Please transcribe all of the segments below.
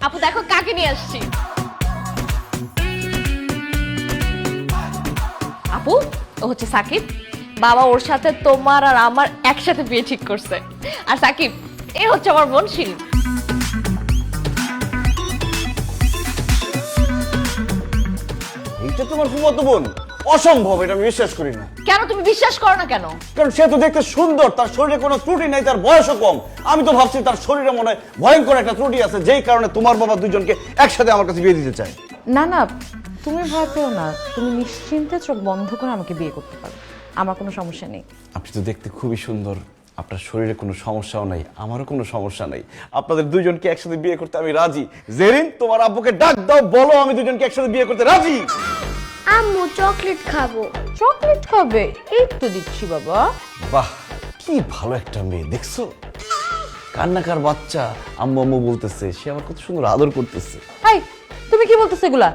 আপু দেখো কাকে নিয়ে আসছি। আপু ও হচ্ছে সাকিব, বাবা ওর সাথে তোমার আর আমার একসাথে বিয়ে ঠিক করছে। আর সাকিব এ হচ্ছে আমার বোন শিরিন। এইটা তোমার ফুফাতো বোন? অসম্ভব, এটা আমি বিশ্বাস করি না। কেন তুমি বিশ্বাস করো না কেন? কারণ সে তো দেখতে সুন্দর, তার শরীরে কোনো ত্রুটি নাই, তার বয়সও কম। আমি তো ভাবছি তার শরীরে মনে হয় ভয়ঙ্কর একটা ত্রুটি আছে, যেই কারণে তোমার বাবা দুজনকে একসাথে আমার কাছে বিয়ে দিতে চায়। না না, তুমি ভয় পেও না, তুমি নিশ্চিন্তে চোখ বন্ধ করে আমাকে বিয়ে করতে পারো, আমার কোনো সমস্যা নেই। আপনি তো দেখতে খুবই সুন্দর, আপনার শরীরে কোনো সমস্যাও নাই, আমারও কোনো সমস্যা নাই। আপনাদের দুইজনকে একসাথে বিয়ে করতে আমি রাজি। জেরিন, তোমার আব্বুকে ডাক দাও, বলো আমি দুজনকে একসাথে বিয়ে করতে রাজি। আম্মু চকলেট খাবো। চকলেট খাবে? এই তো দিচ্ছি বাবা। বাহ, কি ভালো একটা মেয়ে, দেখছো? কান্নাকার বাচ্চা আম্মু আম্মু বলতেছে, সে আমার কত সুন্দর আদর করতেছে। হাই, তুমি কি বলতেছো এগুলা?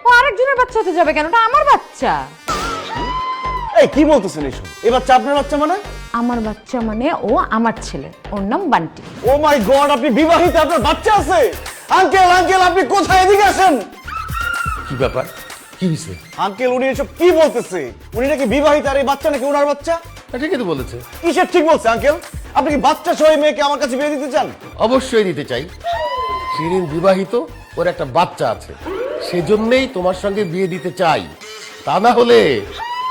ও আরেকজনের বাচ্চা হতে যাবে কেন? ওটা আমার বাচ্চা। এই কি বলতেছেন এইসব? এই বাচ্চা আপনার বাচ্চা মানে? আমার বাচ্চা মানে ও আমার ছেলে, ওর নাম বান্টি। ও মাই গড, আপনি বিবাহিত, আপনার বাচ্চা আছে? আঙ্কেল আঙ্কেল, আপনি কোথায়? এদিকে আসেন। কি ব্যাপার, কি হয়েছে? আঙ্কেল, উনি এসব কি বলতেছে? উনি নাকি বিবাহিত, আর এই বাচ্চা নাকি ওনার বাচ্চা। ঠিকই তো বলেছে। কিসের ঠিক বলছে আঙ্কেল? আপনি কি বাচ্চা সহ এই মেয়েকে আমার কাছে বিয়ে দিতে চান? অবশ্যই নিতে চাই। শিরিন বিবাহিত, ওর একটা বাচ্চা আছে, সেজন্যই তোমার সঙ্গে বিয়ে দিতে চাই। তা না হলে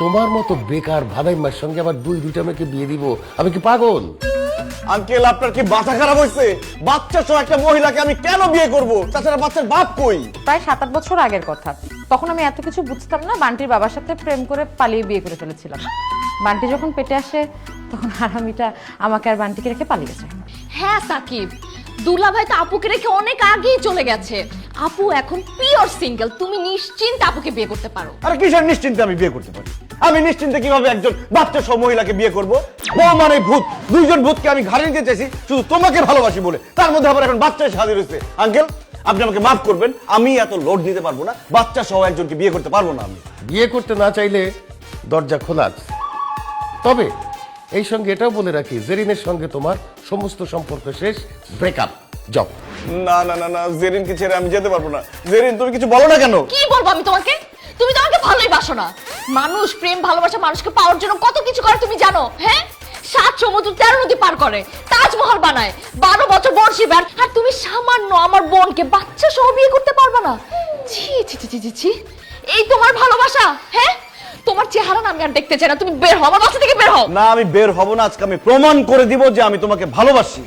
তোমার মতো বেকার ভাদাইমার সঙ্গে আবার দুইটা মেয়েকে বিয়ে দিব? আমি কি পাগল? আঙ্কেল, আপনার কি মাথা খারাপ হয়েছে? বাচ্চা সহ একটা মহিলাকে আমি কেন বিয়ে করব? তাছাড়া বাচ্চার বাপ কই? প্রায় 7-8 বছর আগের কথা। তখন আমি এত কিছু বুঝতাম না, বান্টির বাবার সাথে প্রেম করে পালিয়ে বিয়ে করে ফেলেছিলাম। বান্টি যখন পেটে আসে তখন হারামিটা আমাকে আর বান্টিকে রেখে পালিয়ে যায়। হ্যাঁ সাকিব, দুলাভাই তো আপুকে রেখে অনেক আগেই চলে গেছে। আপু এখন পিওর সিঙ্গেল, তুমি নিশ্চিন্তে আপুকে বিয়ে করতে পারো। আরে কিসের নিশ্চিন্তে আমি বিয়ে করতে পারি? আমি নিশ্চিন্তে কিভাবে একজন বাচ্চা সহ মহিলাকে বিয়ে করব? বউ মানে ভূত, দুইজন ভূতকে আমি ঘাড়ে নিতে চাইছি শুধু তোমাকে ভালোবাসি বলে, তার মধ্যে আবার এখন বাচ্চা এসে হাজির হয়েছে। আঙ্কেল, আপনি আমাকে মাফ করবেন, আমি এত লোড দিতে পারবো না, বাচ্চা সহ একজনকে বিয়ে করতে পারবো না আমি। বিয়ে করতে না চাইলে দরজা খোলা আছে। তবে এই সঙ্গে এটাও বলে রাখি, জেরিনের সঙ্গে তোমার সমস্ত সম্পর্ক শেষ, ব্রেকআপ। যাও। না না না না, জেরিনকে ছেড়ে আমি যেতে পারবো না। জেরিন, তুমি কিছু বলো না কেন? কি বলবো আমি তোমাকে? তুমি তো আমাকে ভালোই বাসো না। মানুষ প্রেম ভালোবাসা মানুষকে পাওয়ার জন্য কত কিছু করে তুমি জানো? হ্যাঁ, 7 সমুদ্র 13 নদী পার করে, তাজমহল বানায়, 12 বছর বর্ষি ব্যান, আর তুমি সামান্য আমার বোনকে বাচ্চা সহ বিয়ে করতে পারবে না? ছি ছি ছি ছি ছি, এই তোমার ভালোবাসা? হ্যাঁ, তোমার চেহারা না আমি আর দেখতে চাই না, তুমি বের হও, আমার বাসা থেকে বের হও। না, আমি বের হব না। আজকে আমি প্রমাণ করে দিব যে আমি তোমাকে ভালোবাসি।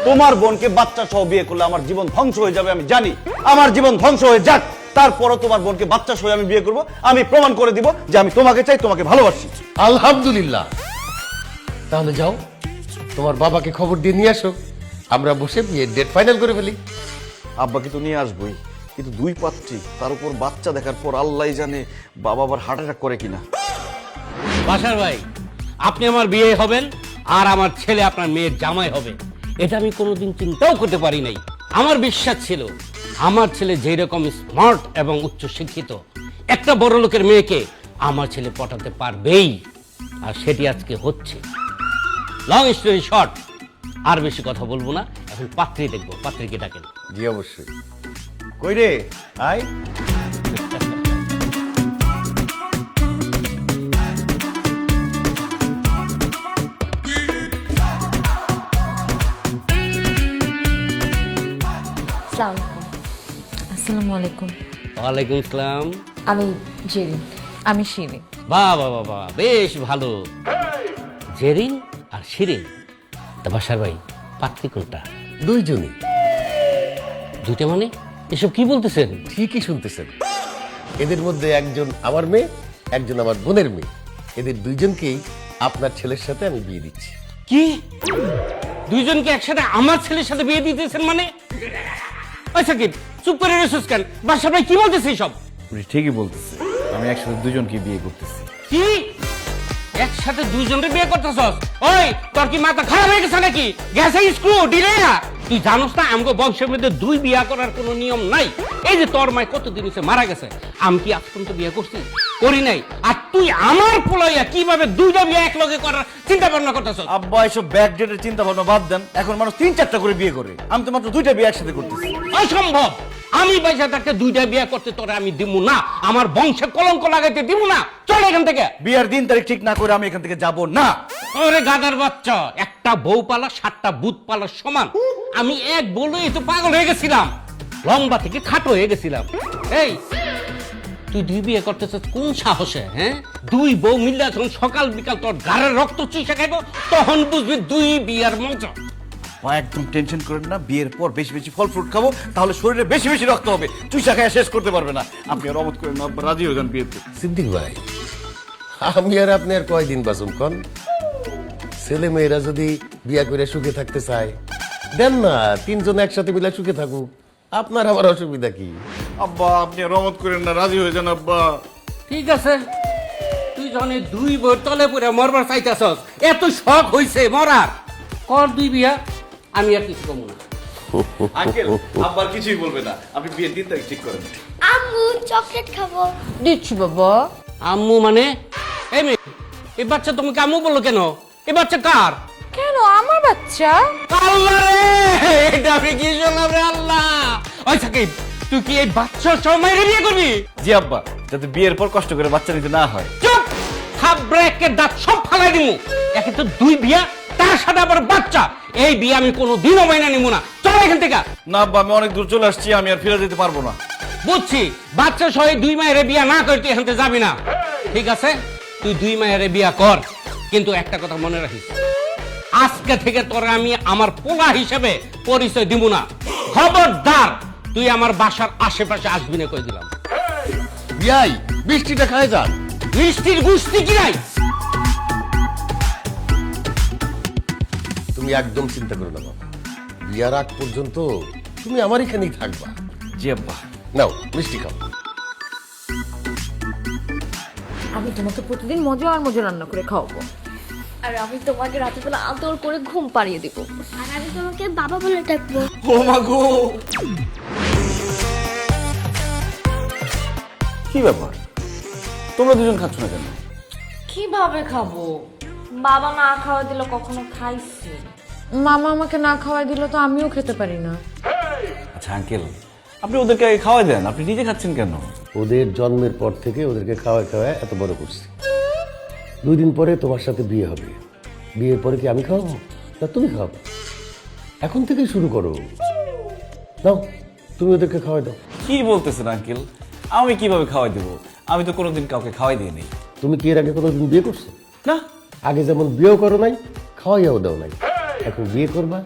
তোমার বোনকে বাচ্চা সহ বিয়ে করলে আমার জীবন ধ্বংস হয়ে যাবে, আমি জানি। আমার জীবন ধ্বংস হয়ে যাক, তারপরও তোমার বোনকে বাচ্চা সহ আমি বিয়ে করব। আমি প্রমাণ করে দিব যে আমি তোমাকে চাই, তোমাকে ভালোবাসি। আলহামদুলিল্লাহ। তাহলে যাও, তোমার বাবাকে খবর দিয়ে নিয়ে আসো, আমরা বসে বিয়ের ডেট ফাইনাল করে ফেলি। আব্বাকে তো নিয়ে আসবোই, কিন্তু 2 পাত্রী, তার উপর বাচ্চা দেখার পর আল্লাহ জানে বাবা আবার হার্ট অ্যাটাক করে কিনা। বাসার ভাই, আপনি আমার বিয়ে হবেন আর আমার ছেলে আপনার মেয়ের জামাই হবে, এটা আমি কোনোদিন চিন্তাও করতে পারি নাই। আমার বিশ্বাস ছিল আমার ছেলে যেই রকম স্মার্ট এবং উচ্চ শিক্ষিত, একটা বড় লোকের মেয়েকে আমার ছেলে পটাতে পারবেই, আর সেটি আজকে হচ্ছে। লং স্টোরি শর্ট, আর বেশি কথা বলবো না, এখন পাত্রী দেখবো। পাত্রীকে ডাকেন। জি অবশ্যই। কই রে, আয়। আসসালামু আলাইকুম। ওয়ালাইকুম আসসালাম। আমি জেরিন। আমি শিরিন। বাহ বাহ বাহ বাহ, বেশ ভালো। জেরিন আর শিরিন। তা বাসার ভাই, পাত্রী কোনটা? দুইজনই। দুইটা মানে? এসব কি বলতেছেন? ঠিকই শুনতেছেন। এদের মধ্যে একজন আমার মেয়ে, একজন আমার বোনের মেয়ে। এদের দুইজনকেই আপনার ছেলের সাথে আমি বিয়ে দিচ্ছি। কি, দুইজনকে একসাথে আমার ছেলের সাথে বিয়ে দিতেছেন মানে? আচ্ছা কি চুপ করে রেসুস কেন? বাসার ভাই কি বলতেছে সব? উনি ঠিকই বলতেছে, আমি একসাথে দুজনকে বিয়ে করতেছি। কি একসাথে দুইজনের বিয়ে করতেছস? ওই তোর কি মাথা খারাপ হয়ে গেছে নাকি? গ্যাসে স্ক্রু দিলে না? তুই জানোস না আমগো বংশের মধ্যে 2 বিয়া করার কোনো নিয়ম নাই। এই যে তোর মায় কতদিন হইছে মারা গেছে, আমি কি আজ পর্যন্ত বিয়ে করছি? করি নাই। আর তুই আমার পোলাইয়া কিভাবে দুইটা বিয়ে এক লগে করার চিন্তা ভাবনা করতেছ? আব্বা এসব ব্যাক ডেটের চিন্তা ভাবনা বাদ দেন, এখন মানুষ 3-4টা করে বিয়ে করে, আমি তো মাত্র 2টা বিয়ে একসাথে করতেছি। অসম্ভব। আমি পয়সা থাকতে দুইটা বিয়ে করতে তোরা আমি দিব না, আমার বংশে কলঙ্ক লাগাইতে দিব না। চল এখান থেকে। বিয়ের দিন তারিখ ঠিক না করে আমি এখান থেকে যাব না। ওরে গাদার বাচ্চা, একটা বউ পালা 7টা ভূত পালার সমান। আমি এক বলেই তো পাগল হয়ে গেছিলাম, লম্বা থেকে খাটো হয়ে গেছিলাম। এই তুই 2 বিয়ে করতেছ কোন সাহসে? হ্যাঁ, 2 বউ মিললে যখন সকাল বিকাল তোর গাড়ের রক্ত চুষে খাইব, তখন বুঝবি 2 বিয়ার মজা। মা একদম টেনশন করেন না, বিয়ের পর বেশি বেশি ফল ফ্রুট খাবো, তাহলে শরীরে বেশি বেশি রক্ত হবে, চুষা খায় শেষ করতে পারবে না। আপনি আর অমত করেন না, আব্বা রাজি হয়ে যান বিয়েতে। সিদ্দিক ভাই, আমি আর আপনি আর কয়দিন বাঁচুম কন? ছেলে মেয়েরা যদি বিয়া করে সুখে থাকতে চায়, দেন না 3 জন একসাথে মিলে সুখে থাকুক, আপনার আমার অসুবিধা কি? আব্বা আপনি আর অমত করেন না, রাজি হয়ে যান আব্বা। ঠিক আছে, তুই যখন 2 বউর তলে পড়ে মরবার চাইতেছস, এত শখ হইছে মরার, কর 2 বিয়া, আমি আর কিছু কমু না। আঙ্কেল আব্বার কিছুই বলবে না, আপনি বিয়ের দিন তারিখ ঠিক করেন। আম্মু চকলেট খাবো। দিচ্ছি বাবা। আম্মু মানে? এই মেয়ে, এই বাচ্চা তোমাকে আম্মু বললো কেন? এই বাচ্চা কার? কেন আমার বাচ্চা? আল্লাহ রে, এটা আমি কি শুনলাম রে আল্লাহ। ওই সাকিব, তুই কি এই বাচ্চার সময় বিয়ে করবি? জি আব্বা, যাতে বিয়ের পর কষ্ট করে বাচ্চা নিতে না হয়। চুপ! থাবড়াকে দাঁত সব ফালাই দিমু। একে তো 2 বিয়া, তার সাথে আবার বাচ্চা। এই বিয়ে আমি কোনোদিনও মাইনা নিব না। চল এখান থেকে। না আব্বা, আমি অনেক দূর চলে আসছি, আমি আর ফিরে যেতে পারবো না। বুঝছি, বাচ্চা সহ 2 মায়ের বিয়া না করে তুই এখান থেকে যাবি না। ঠিক আছে, তুই 2 মায়ের বিয়া কর, কিন্তু একটা কথা মনে রাখিস, আজকে থেকে তোরা আমি আমার পোলা হিসেবে পরিচয় দিব না। খবরদার, তুই আমার বাসার আশেপাশে আসবি না, কই দিলাম। বিয়াই, বৃষ্টিটা খায় যান। মিষ্টির গুষ্টি কি নাই? তুমি একদম চিন্তা করো না বাবা, বিয়ার আগ পর্যন্ত তুমি আমার এখানেই থাকবা। জি আব্বা। নাও মিষ্টি খাও। আমি তোমাকে প্রতিদিন মজা আর মজা রান্না করে খাওয়াবো। আর আমি তোমাকে রাতেবেলা আদর করে ঘুম পাড়িয়ে দিব। আর আমি তোমাকে বাবা বলে ডাকবো। ও মা গো, কি ব্যাপার, তোমরা দুজন খাচ্ছ না কেন? কিভাবে খাবো? বাবা না খাওয়া দিলে কখনো খাইছি? মামা আমাকে না খাওয়াই দিল তো আমিও খেতে পারি না। আচ্ছা আঙ্কেল, আপনি ওদেরকে আগে খাওয়াই দেন, আপনি নিজে খাচ্ছেন কেন? ওদের জন্মের পর থেকে ওদেরকে খাওয়ায় খাওয়ায় এত বড় করছি। 2 দিন পরে তোমার সাথে বিয়ে হবে, বিয়ের পরে কি আমি খাওয়াবো না তুমি খাওয়াবো? এখন থেকে শুরু করো, নাও তুমি ওদেরকে খাওয়াই দাও। কি বলতেছেন আঙ্কেল, আমি কিভাবে খাওয়াই দেবো? আমি তো কোনোদিন কাউকে খাওয়াই দিইনি। তুমি কি এর আগে কোনোদিন বিয়ে করছো? না। আগে যেমন বিয়েও করো নাই, খাওয়াইয়াও দাও নাই, এখন বিয়ে করবা,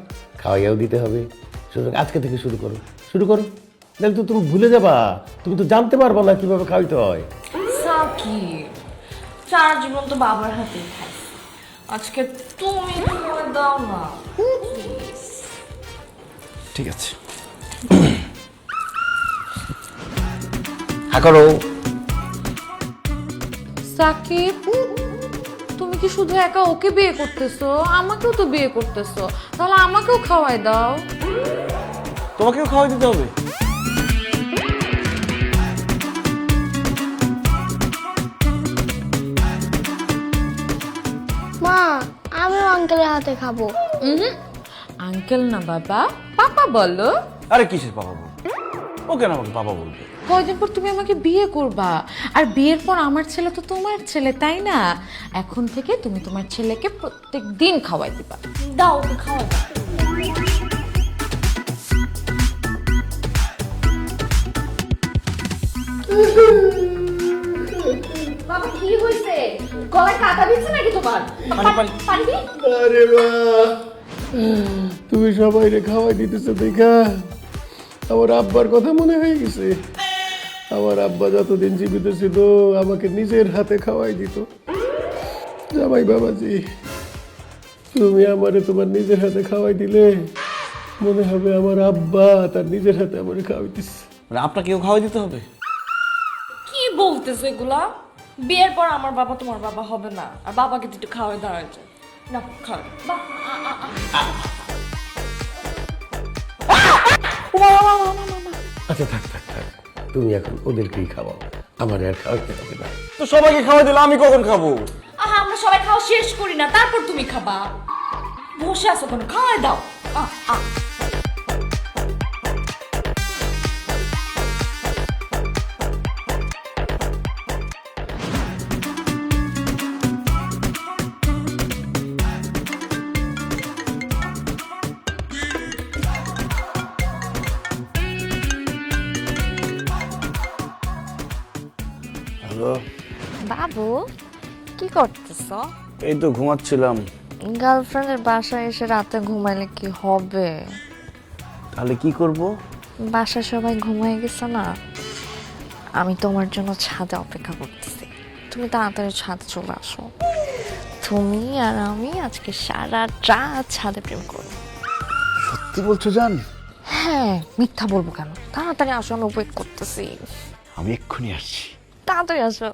খাওয়াইয়াও দিতে হবে। সুতরাং আজকে থেকে শুরু করো, শুরু করো, নাহলে তো তুমি ভুলে যাবা, তুমি তো জানতে পারবা না কিভাবে খাওয়াইতে হয়। সাকিব, সারা জীবন তো বাবার হাতেই খাইছি, আজকে তুমি করে দাও না। ঠিক আছে, হ্যাঁ করো। সাকিব, তুমি কি শুধু একা ওকে বিয়ে করতেছো? আমাকেও তো বিয়ে করতেছো, তাহলে আমাকেও খাওয়াই দাও। তোমাকেও খাওয়াই দিতে হবে? মা, আমিও আঙ্কেলের হাতে খাবো। আঙ্কেল না বাবা, পাপা বলো। আরে কিসের বাবা বলবে? ও কেন আমাকে বাবা বলবে? কয়দিন পর তুমি আমাকে বিয়ে করবা, আর বিয়ের পর আমার ছেলে তো তোমার ছেলে, তাই না? এখন থেকে তুমি তোমার ছেলেকে প্রত্যেক দিন খাওয়াই দিবা। দাও, ওকে খাওয়া দাও। বাবা কি হয়েছে? গলায় কাটা দিচ্ছে নাকি তোমার? পানি দি? আরে বাহ, তুমি সবাই রে খাওয়াই দিতেছো দেখা আমার আব্বার কথা মনে হয়ে গেছে। আমার আব্বা যতদিন জীবিত ছিল আমাকে নিজের হাতে খাওয়াই দিত। জামাই বাবাজি, তুমি আমারে তোমার নিজের হাতে খাওয়াই দিলে মনে হবে আমার আব্বা তার নিজের হাতে আমারে খাওয়াইতেছে। মানে আপনাকেও খাওয়াই দিতে হবে? কি বলতেছো এগুলা? বিয়ের পর আমার বাবা তোমার বাবা হবে না, আর বাবাকে তো একটু খাওয়াই দেওয়া যায় না। খাওয়া বাহ, আচ্ছা থাক থাক থাক, তুমি এখন ওদেরকেই খাওয়াও, আমার আর খাওয়াতে হবে না। তো সবাইকে খাওয়া দিলে আমি কখন খাবো? আহা আমরা সবাই খাওয়া শেষ করি না, তারপর তুমি খাবা। বসে আছো কেন, খাওয়াই দাও। হ্যালো, বাবু কি করতেছ? এই তো ঘুমাচ্ছিলাম। গার্লফ্রেন্ডের বাসায় এসে রাতে ঘুমাইলে কি হবে? তাহলে কি করব? বাসায় সবাই ঘুমায় গেছে না, আমি তোমার জন্য ছাদে অপেক্ষা করতেছি। তুমি তাড়াতাড়ি ছাদে চলে আসো। তুমি আর আমি আজকে সারা রাত ছাদে প্রেম করব। সত্যি বলছো জান? হ্যাঁ, মিথ্যা বলবো কেন? তাড়াতাড়ি আসো, আমি ওয়েট করতেছি। আমি এক্ষুনি আসছি। তাড়াতাড়ি আসো।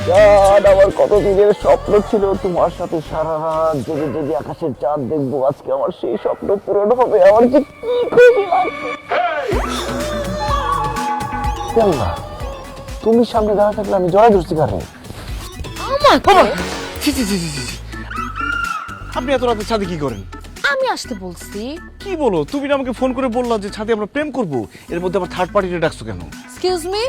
চাঁদ, আমার কত দিনের স্বপ্ন ছিল তোমার সাথে সারা রাত জেগে জেগে আকাশের চাঁদ দেখবো। আজকে আমার সেই স্বপ্ন পূরণ হবে। আমার যে কি খুশি লাগছে। আল্লাহ, তুমি সামনে দাঁড়া থাকলে আমি জড়াই ধরছি কারণ আপনি এত রাতে ছাদে কি করেন? আমি আসতে বলছি। কি বলো? তুমি না আমাকে ফোন করে বললা যে ছাদে আমরা প্রেম করব, এর মধ্যে আবার থার্ড পার্টিতে ডাকছো কেন? Excuse me,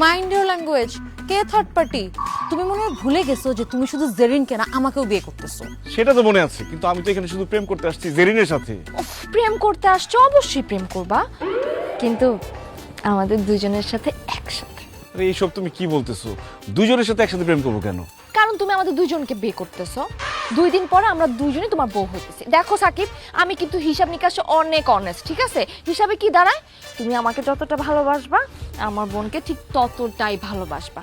mind your language. K third party? তুমি মনে হয় ভুলে গেছো যে তুমি শুধু জেরিনকে না, আমাকেও বিয়ে করতেছো। সেটা তো মনে আছে, কিন্তু আমি তো এখানে শুধু প্রেম করতে আসছি জেরিনের সাথে। উফ, প্রেম করতে আসছো, অবশ্যই প্রেম করবা, কিন্তু আমাদের দুজনের সাথে একসাথে। আরে এইসব তুমি কি বলতেছো? দুজনের সাথে একসাথে প্রেম করবো কেন? কারণ তুমি আমাদের দুজনকে বিয়ে করতেছো। 2 দিন পরে আমরা দুজনেই তোমার বউ হইতেছি। দেখো সাকিব, আমি কিন্তু হিসাব নিকাশে অনেক অনেস্ট, ঠিক আছে? হিসাবে কি দাঁড়ায়, তুমি আমাকে যতটা ভালোবাসবা আমার বোনকে ঠিক ততটাই ভালোবাসবা।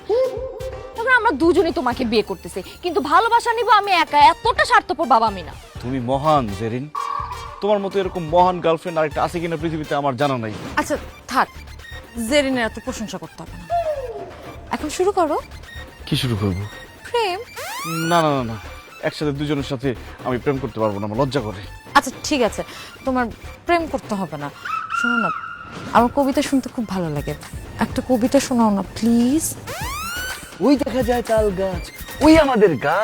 তখন আমরা দুজনেই তোমাকে বিয়ে করতেছি, কিন্তু ভালোবাসা নিব আমি একা। এতটা স্বার্থপর বাবা আমি না। তুমি মহান জেরিন, তোমার মতো এরকম মহান গার্লফ্রেন্ড আরেকটা আছে কিনা পৃথিবীতে আমার জানা নাই। আচ্ছা থাক, জেরিনের এত প্রশংসা করতে হবে না। এখন শুরু করো কি শুরু করব? প্রেম। না না না না, একসাথে দুজনের সাথে আমি প্রেম করতে পারবো না, আমার লজ্জা করে। আচ্ছা ঠিক আছে, তোমার প্রেম করতে হবে না। শোনো না, আমার কবিতা শুনতে খুব ভালো লাগে, একটা কবিতা শোনাও না প্লিজ। ওই দেখা যায় তাল গাছ, ওই আমাদের গা,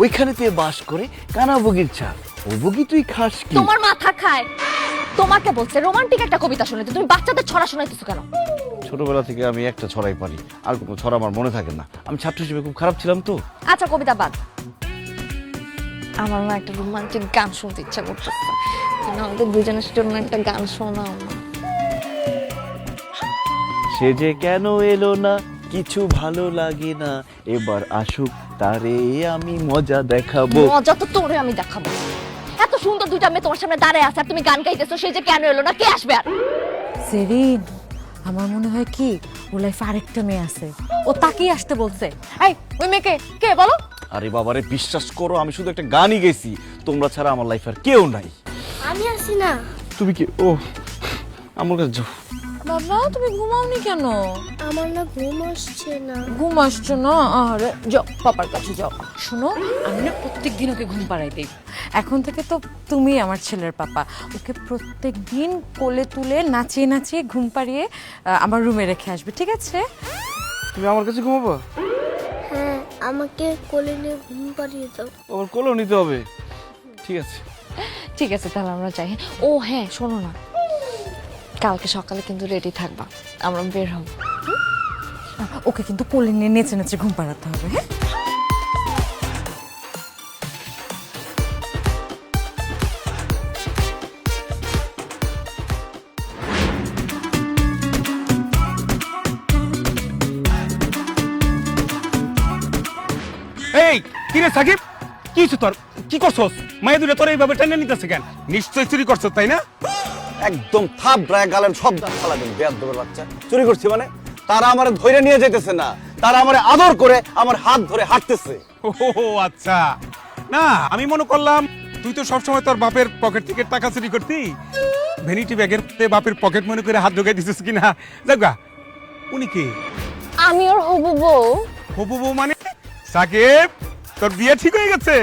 ওইখানেতে বাস করে কানা বগির চা। ও বগি তুই খাস কি? তোমার মাথা খায়। তোমাকে বলছে রোমান্টিক একটা কবিতা শুনাইতে, তুমি বাচ্চাদের ছড়া শোনাইতেছো কেন? ছোটবেলা থেকে আমি একটা ছড়াই পারি, আর কোনো ছড়া আমার মনে থাকে না। আমি ছাত্র হিসেবে খুব খারাপ ছিলাম তো। আচ্ছা কবিতা বাদ, আমার না একটা রোমান্টিক গান শুনতে ইচ্ছা করতেছে। তুমি আমাদের দুজনের জন্য একটা গান শোনাও না। সে যে কেন এলো না, কিছু ভালো লাগে না, এবার আসুক তারে আমি মজা দেখাবো। মজা তো তোরে আমি দেখাবো। এত সুন্দর দুইটা মেয়ে তোমার সামনে দাঁড়ায় আছে আর তুমি গান গাইতেছো, সে যে কেন এলো না, কে আসবে আর? জেরিন, আমার মনে হয় কি ওর লাইফে আরেকটা মেয়ে আছে, ও তাকেই আসতে বলছে। এই ওই মেয়েকে কে বলো? আরে বাবারে, বিশ্বাস করো আমি শুধু একটা গানই গেছি, তোমরা ছাড়া আমার লাইফে আর কেউ নাই। আমি আসি না। তুমি কি? ও আমার কাছে যাও। বাবা তুমি ঘুমাওনি কেন? আমার না ঘুম আসছে না। ঘুম আসছো না? আরে যাও পাপার কাছে যাও। শোনো, আমি না প্রত্যেকদিন ওকে ঘুম পাড়াই দেই। এখন থেকে তো তুমি আমার ছেলের পাপা। ওকে প্রত্যেকদিন কোলে তুলে নাচিয়ে নাচিয়ে ঘুম পাড়িয়ে আমার রুমে রেখে আসবে, ঠিক আছে? তুমি আমার কাছে ঘুমাবো? হ্যাঁ, আমাকে কোলে নিয়ে ঘুম পাড়িয়ে দাও। আমার কোলেও নিতে হবে? ঠিক আছে। ঠিক আছে, তাহলে আমরা যাই। ও হ্যাঁ, শোনো না, কালকে সকালে কিন্তু রেডি থাকবা, আমরা বের হব। ওকে কিন্তু কোলে নিয়ে নেচে নেচে ঘুম পাড়াতে হবে, হ্যাঁ? এই কি রে সাকিব, কি হচ্ছে তোর? কি করছস? মায়ের দুটো তোর এইভাবে টেনে নিতেছে কেন? নিশ্চয় চুরি করছস, তাই না? একদম থাপ ড্রায় গালের সব দাঁত ফালাবেন বেয়াদবের বাচ্চা। চুরি করছি মানে? তারা আমার ধরে নিয়ে যাইতেছে না, তারা আমার আদর করে আমার হাত ধরে হাঁটতেছে। ও আচ্ছা, না আমি মনে করলাম তুই তো সবসময় তোর বাপের পকেট থেকে টাকা চুরি করতি, ভ্যানিটি ব্যাগের বাপের পকেট মনে করে হাত ঢুকাই দিছিস কিনা। যাগা, উনি কি? আমি ওর হবু বউ। হবু বউ মানে? সাকিব, তোর বিয়ে ঠিক হয়ে গেছে?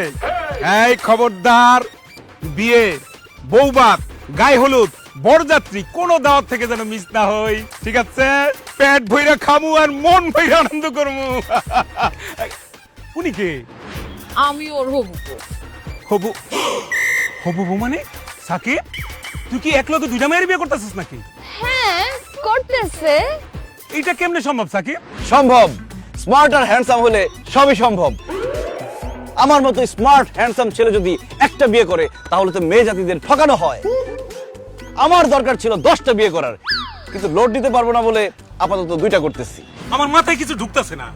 এই খবরদার, বিয়ে, বৌভাত, গায়ে হলুদ, বরযাত্রী কোন দাওয়াত থেকে যেন মিস না হয়, ঠিক আছে? পেট ভইরা খামু আর মন ভইরা আনন্দ করমু। উনি কে? আমি ওর হবু বউ। হবু হবু বউ মানে? সাকিব, তুই কি এক লগে দুইটা মেয়ের বিয়ে করতেছিস নাকি? হ্যাঁ করতেছে। এইটা কেমনে সম্ভব সাকিব? সম্ভব। স্মার্ট আর হ্যান্ডসাম হলে সবই সম্ভব। আমার মতো স্মার্ট হ্যান্ডসাম ছেলে যদি একটা বিয়ে করে তাহলে তো মেয়ে জাতিদের ঠকানো হয়। আমার দরকার ছিল 10টা বিয়ে করার, কিন্তু লোড দিতে পারবো না বলে আপাতত 2টা করতেছি। আমার মাথায় কিছু ঢুকতেছে না।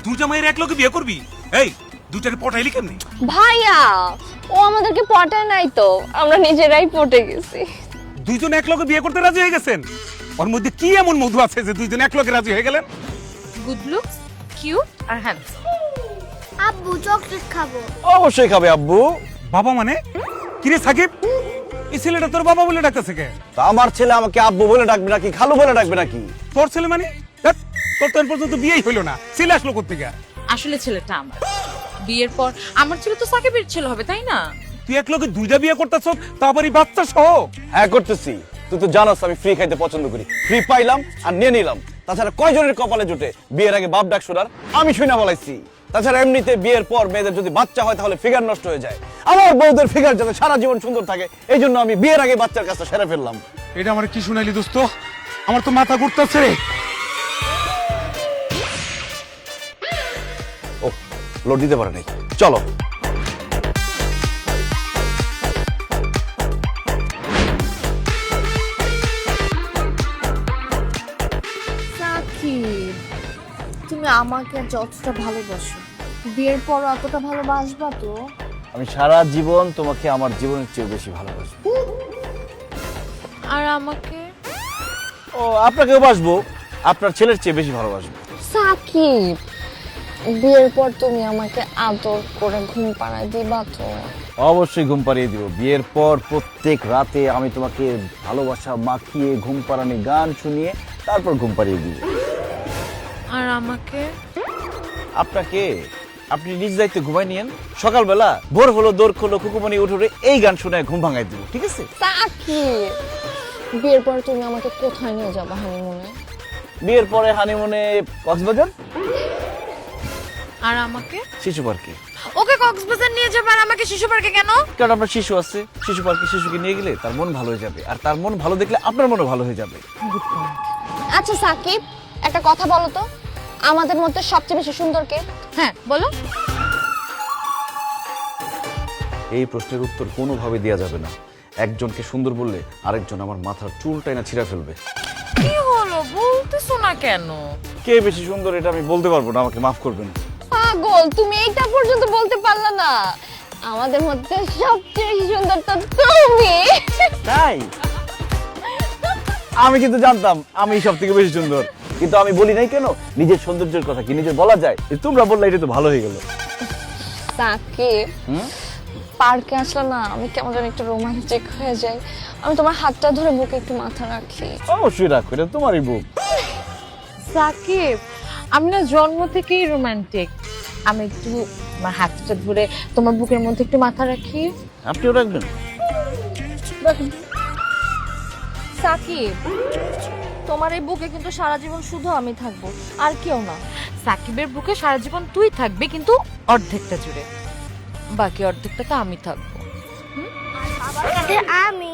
দুইটা মেয়ের এক লগে বিয়ে করবি? এই দুইটাকে পটাইলি কেমনে? ভাইয়া ও আমাদেরকে পটায় নাই তো, আমরা নিজেরাই পটে গেছি। দুইজন এক লগে বিয়ে করতে রাজি হয়ে গেছেন? ওর মধ্যে কি এমন মধু আছে যে দুইজন এক লগে রাজি হয়ে গেলেন? গুড লুকস, কিউট আর হ্যান্ডসাম। আব্বু চকলেট খাবো। অবশ্যই খাবে আব্বু। বাবা মানে? কিরে সাকিব, এই ছেলেটা তোর বাবা বলে ডাকতেছে কে? তা আমার ছেলে আমাকে আব্বু বলে ডাকবে নাকি খালু বলে ডাকবে নাকি? তোর ছেলে মানে? ধ্যাৎ, তোর তো এখন পর্যন্ত বিয়েই হইলো না, ছেলে আসলো কোত্থেকে? আসলে ছেলেটা আমার। বিয়ের পর আমার ছেলে তো সাকিবের ছেলে হবে, তাই না? তুই এক লগে দুইটা বিয়ে করতেছ, তারপরই বাচ্চা সহ? হ্যাঁ করতেছি। তুই তো জানোস আমি ফ্রি খাইতে পছন্দ করি। ফ্রি পাইলাম আর নিয়ে নিলাম। তাছাড়া কয়জনের কপালে জুটে বিয়ের আগে বাপ ডাক শোনার? আমি শুনে বলাইছি। তাছাড়া এমনিতে বিয়ের পর মেয়েদের যদি বাচ্চা হয় তাহলে ফিগার নষ্ট হয়ে যায়। আমার বউদের ফিগার যাতে সারা জীবন সুন্দর থাকে এই জন্য আমি বিয়ের আগে বাচ্চার কাজটা সেরে ফেললাম। এটা আমার কি শুনাইলি দোস্ত? আমার তো মাথা ঘুরতেছে রে। ও লোড দিতে পারে নাই। চলো। সাকিব, তুমি আমাকে যতটা ভালোবাসো বিয়ের পরও এতটা ভালোবাসবা তো? আমি সারা জীবন তোমাকে আমার জীবনের চেয়ে বেশি ভালোবাসি। আর আমাকে? ও আপনাকেও বাসবো, আপনার ছেলের চেয়ে বেশি ভালোবাসবো। সাকিব, বিয়ের পর তুমি আমাকে আদর করে ঘুম পাড়ায় দিবা তো? অবশ্যই ঘুম পাড়িয়ে দিব। বিয়ের পর প্রত্যেক রাতে আমি তোমাকে ভালোবাসা মাখিয়ে ঘুম পাড়ানি গান শুনিয়ে তারপর ঘুম পাড়িয়ে দিব। আর আমাকে? আপনাকে আপনি নিজ দায়িত্বে ঘুমাই নিয়েন। সকালবেলা ভোর হলো দৌড় খোলো কুকুমনি উঠে এই গান শুনে ঘুম ভাঙাই দিব, ঠিক আছে? সাকিব, বিয়ের পর তুমি আমাকে কোথায় নিয়ে যাবা হানিমুনে? বিয়ের পরে হানিমুনে কক্সবাজার। আর আমাকে? শিশু পার্কে। ওকে কক্সবাজার নিয়ে যাবে আর আমাকে শিশু পার্কে কেন? কারণ আপনার শিশু আছে, শিশু পার্কে শিশুকে নিয়ে গেলে তার মন ভালো হয়ে যাবে, আর তার মন ভালো দেখলে আপনার মনও ভালো হয়ে যাবে। আচ্ছা সাকিব, একটা কথা বলো তো, আমাদের মধ্যে সবচেয়ে বেশি সুন্দর কে? হ্যাঁ বলো। এই প্রশ্নের উত্তর কোনোভাবে দেওয়া যাবে না। একজনকে সুন্দর বললে আরেকজন আমার মাথার চুলটাই না ছিঁড়া ফেলবে। কি হলো, বলতেছো না কেন? কে বেশি সুন্দর এটা আমি বলতে পারবো না, আমাকে মাফ করবেন। পাগল, তুমি এইটা পর্যন্ত বলতে পারলা না? আমাদের মধ্যে সবচেয়ে বেশি সুন্দর তো তুমি। তাই? আমি কিন্তু জানতাম আমি সব থেকে বেশি সুন্দর, কিন্তু আমি বলি নাই কেন? নিজের সৌন্দর্যের কথা কি নিজের বলা যায়? তোমরা বললে এটা তো ভালো হয়ে গেল। সাকিব, পার্কে আসলে না আমি কেমন যেন একটু রোমান্টিক হয়ে যাই। আমি তোমার হাতটা ধরে বুকে একটু মাথা রাখি। অবশ্যই রাখো, এটা তোমারই বুক। সাকিব, আমি না জন্ম থেকেই রোমান্টিক। আমি একটু আমার হাতটা ধরে তোমার বুকের মধ্যে একটু মাথা রাখি। আপনিও রাখবেন? সাকিব, তোমার এই বুকে কিন্তু সারা জীবন শুধু আমি থাকবো, আর কেউ না। সাকিবের বুকে সারা জীবন তুই থাকবি, কিন্তু অর্ধেকটা জুড়ে। বাকি অর্ধেকটা তো আমি থাকবো। আমি